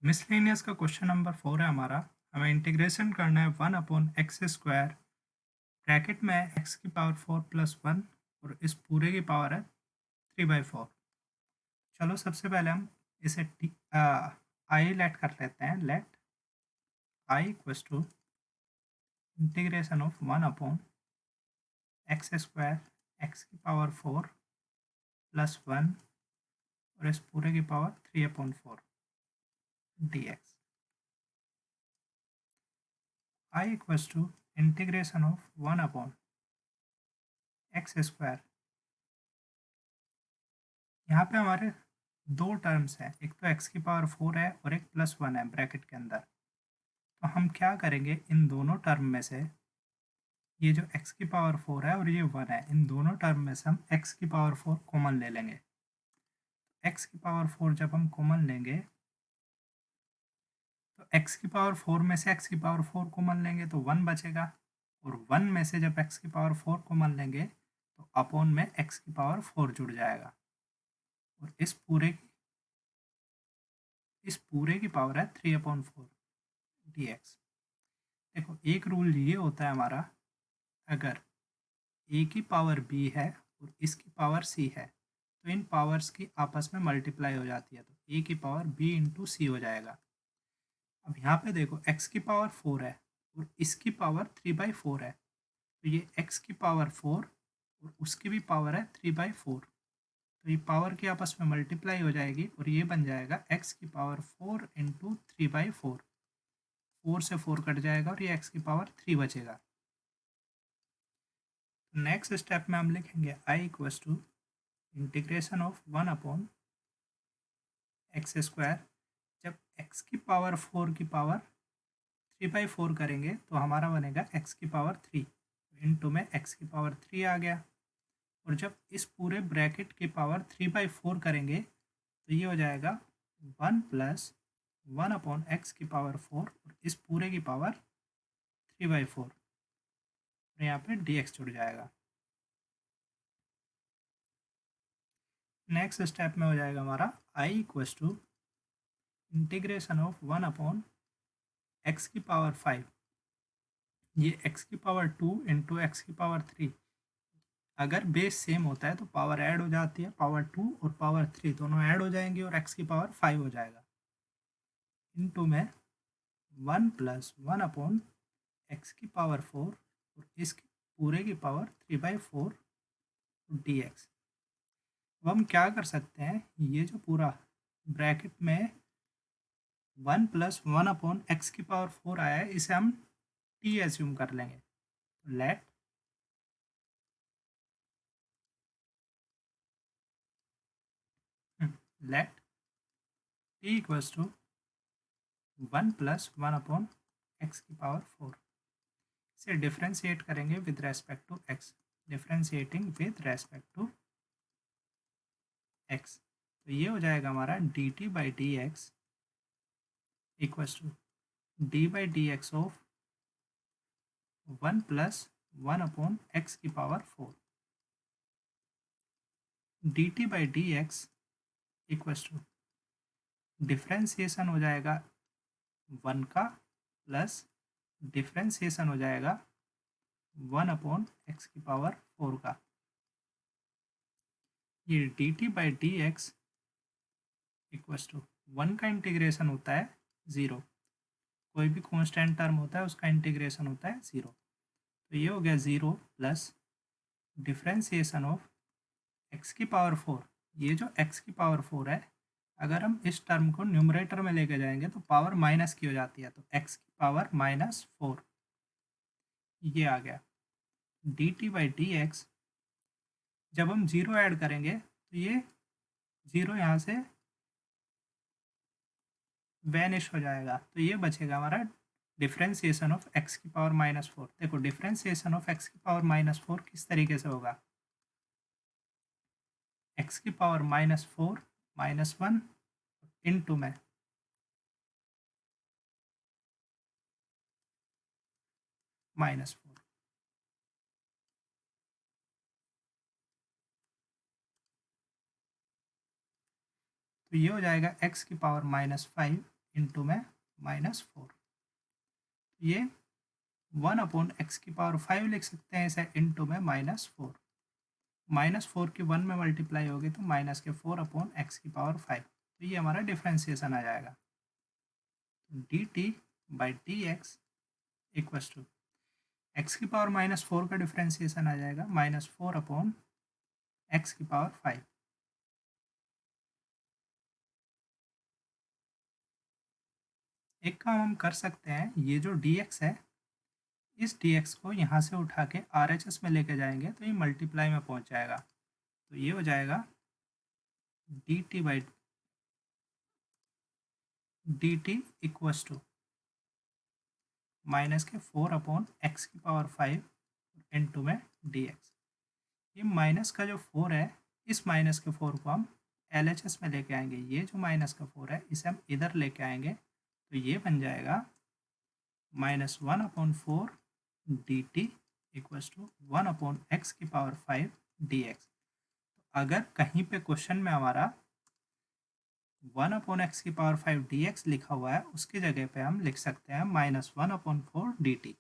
Miscellaneous का question number 4 है हमारा। हमें इंटीग्रेशन करना है 1/x² ब्रैकेट में x की पावर 4 प्लस 1 और इस पूरे की पावर है 3/4। चलो सबसे पहले हम इसे आई लेट कर लेते हैं। Let I equals to integration of 1/x², x की पावर 4 प्लस 1 और इस पूरे की power 3/4 dx। I equals to integration of 1/x²। यहाँ पे हमारे दो टर्म्स हैं, एक तो x की पावर 4 है और एक प्लस 1 है ब्रैकेट के अंदर। तो हम क्या करेंगे, इन दोनों टर्म में से ये जो x की पावर 4 है और ये 1 है, इन दोनों टर्म में से हम x की पावर 4 कॉमन ले लेंगे। x की पावर 4 जब हम कॉमन लेंगे तो x की पावर 4 में से x की पावर 4 कॉमन लेंगे तो 1 बचेगा, और 1 में से जब x की पावर 4 कॉमन लेंगे तो अपॉन में x की पावर 4 जुड़ जाएगा, और इस पूरे की पावर है 3/4 dx। देखो एक रूल ये होता है हमारा, अगर a की पावर b है और इसकी पावर c है तो इन पावर्स की आपस में मल्टीप्लाई हो जाती है, तो a की पावर b इंटू सी हो जाएगा। अब यहाँ पे देखो x की पावर 4 है और इसकी पावर 3/4 है, तो ये x की पावर 4 और उसकी भी पावर है 3/4, तो ये पावर की आपस में मल्टीप्लाई हो जाएगी और ये बन जाएगा x की पावर 4 इंटू 3/4। 4 से 4 कट जाएगा और ये x की पावर 3 बचेगा। नेक्स्ट स्टेप में हम लिखेंगे i equals to integration of 1/x²। जब x की पावर 4 की पावर 3/4 करेंगे तो हमारा बनेगा x की पावर 3 इंटू में x की पावर 3 आ गया, और जब इस पूरे ब्रैकेट की पावर 3/4 करेंगे तो ये हो जाएगा 1 प्लस 1/x की पावर 4 और इस पूरे की पावर 3/4, और यहाँ पे dx जुड़ जाएगा। नेक्स्ट स्टेप में हो जाएगा हमारा i equals to integration of 1/x की पावर 5, ये x की पावर 2 इंटू एक्स की पावर 3। अगर बेस सेम होता है तो पावर ऐड हो जाती है, पावर 2 और पावर 3 दोनों ऐड हो जाएंगी और x की पावर 5 हो जाएगा, इंटू में 1 प्लस 1/x की पावर 4 और इसकी पूरे की पावर 3/4 dx। अब हम क्या कर सकते हैं, ये जो पूरा ब्रैकेट में 1 प्लस 1/x की पावर 4 आया है इसे हम t एज्यूम कर लेंगे। तो let t equals to 1 plus 1/x की पावर 4। इसे डिफ्रेंशिएट करेंगे with respect to x, differentiating with respect to x, तो ये हो जाएगा हमारा dt/dx equals to d/dx of 1 plus 1/x की power 4। dt/dx equals to differentiation हो जाएगा 1 का प्लस डिफ्रेंशिएशन हो जाएगा 1/x की पावर 4 का। ये dt/dx इक्वल्स टू 1 का इंटीग्रेशन होता है 0, कोई भी कांस्टेंट टर्म होता है उसका इंटीग्रेशन होता है 0, तो ये हो गया 0 प्लस डिफ्रेंशिएशन ऑफ x की पावर 4। ये जो x की पावर 4 है, अगर हम इस टर्म को न्यूमरेटर में लेके जाएंगे तो पावर माइनस की हो जाती है, तो x की पावर -4 ये आ गया। dt/dx जब हम 0 ऐड करेंगे तो ये 0 यहाँ से वैनिश हो जाएगा, तो ये बचेगा हमारा डिफ्रेंशिएशन ऑफ x की पावर -4। देखो डिफ्रेंशिएशन ऑफ x की पावर -4 किस तरीके से होगा, x की पावर -4 -1 इंटू में -4, तो ये हो जाएगा x की पावर -5 इंटू में -4। ये 1/x⁵ लिख सकते हैं इसे, इंटू में -4। -4 की 1 में मल्टीप्लाई होगी तो -4/x⁵ तो ये हमारा डिफ्रेंसिएशन आ जाएगा। dt/dx इक्वल्स टू x⁻⁻4 का डिफ्रेंसिएशन आ जाएगा -4/x⁵। एक काम हम कर सकते हैं, ये जो dx है, इस dx को यहाँ से उठा के RHS में लेके जाएंगे तो ये मल्टीप्लाई में पहुँच जाएगा। तो ये हो जाएगा dt equals to -4/x⁵ into में dx। ये माइनस का जो 4 है, इस -4 को हम LHS में लेके आएंगे। ये जो -4 है इसे हम इधर लेके आएंगे तो ये बन जाएगा -1/4 dt equals to 1/x⁵ dx। अगर कहीं पे क्वेश्चन में हमारा 1/x⁵ dx लिखा हुआ है, उसकी जगह पे हम लिख सकते हैं -1/4 dt।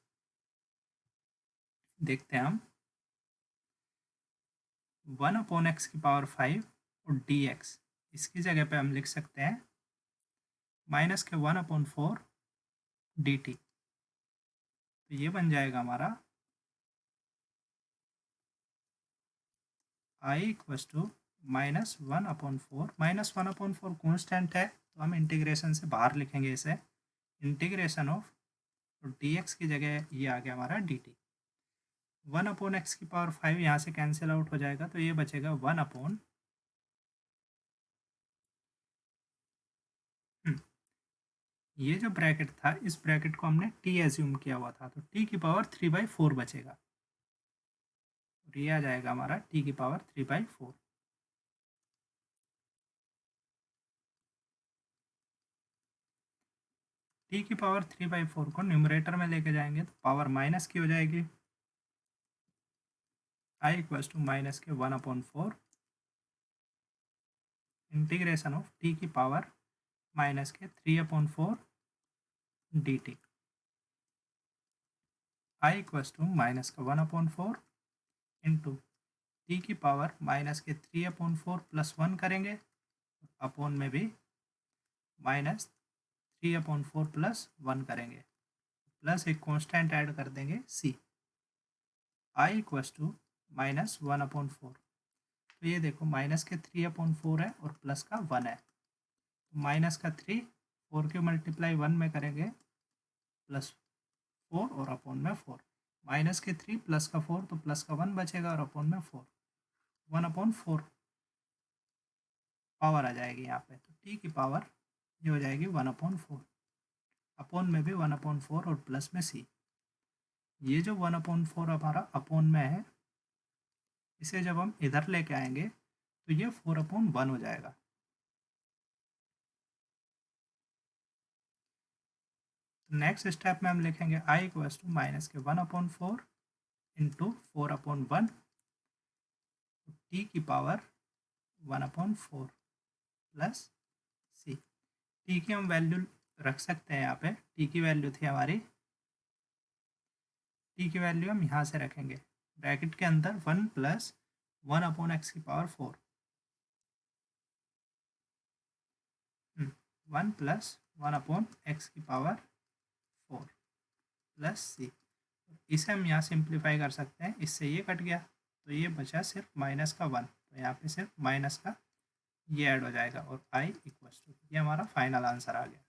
देखते हैं हम 1/x⁵ और dx, इसकी जगह पे हम लिख सकते हैं -1/4 dt। तो ये बन जाएगा हमारा I इक्वल्स टू -1/4। -1/4 कॉन्स्टेंट है तो हम इंटीग्रेशन से बाहर लिखेंगे इसे, इंटीग्रेशन ऑफ dx की जगह ये आ गया हमारा dt। 1/x⁵ यहाँ से कैंसिल आउट हो जाएगा तो ये बचेगा 1/, ये जो ब्रैकेट था इस ब्रैकेट को हमने t एज्यूम किया हुआ था तो t⁴ बचेगा और ये आ जाएगा हमारा t⁴। t⁴ को न्यूमरेटर में लेके जाएंगे तो पावर माइनस की हो जाएगी। I equals to -1/4 integration of t⁴ -3/4 dt। I equals to -1/4 into t⁴ -3/4 plus 1 करेंगे, अपॉन में भी -3/4 प्लस 1 करेंगे, प्लस एक कांस्टेंट ऐड कर देंगे c। I equals to -1/4। तो ये देखो -3/4 है और प्लस का 1 है, तो -3 4 के मल्टीप्लाई 1 में करेंगे +4 और अपॉन में 4, -3 प्लस का 4 तो प्लस का 1 बचेगा और अपॉन में 4, 1/4 पावर आ जाएगी यहाँ पे। तो t की पावर ये हो जाएगी 1/4, अपॉन में भी 1/4 और प्लस में c। ये जो 1/4 हमारा अपॉन में है, इसे जब हम इधर लेके आएंगे तो ये 4/1 हो जाएगा। नेक्स्ट स्टेप में हम लिखेंगे I equals to -1/4 into 4/1 t की पावर 1/4 प्लस c। t की हम वैल्यू रख सकते हैं यहाँ पे, t की वैल्यू थी हमारी, t की वैल्यू हम यहाँ से रखेंगे ब्रैकेट के अंदर 1 + 1/x⁴, 1 + 1/x⁴ प्लस c। इसे हम यहाँ सिंप्लीफाई कर सकते हैं, इससे ये कट गया तो ये बचा सिर्फ -1, तो यहाँ पे सिर्फ माइनस का ये ऐड हो जाएगा और I इक्वल्स टू, ये हमारा फाइनल आंसर आ गया।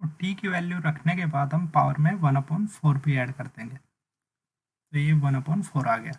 और t की वैल्यू रखने के बाद हम पावर में 1/4 भी ऐड कर देंगे तो ये 1/4 आ गया।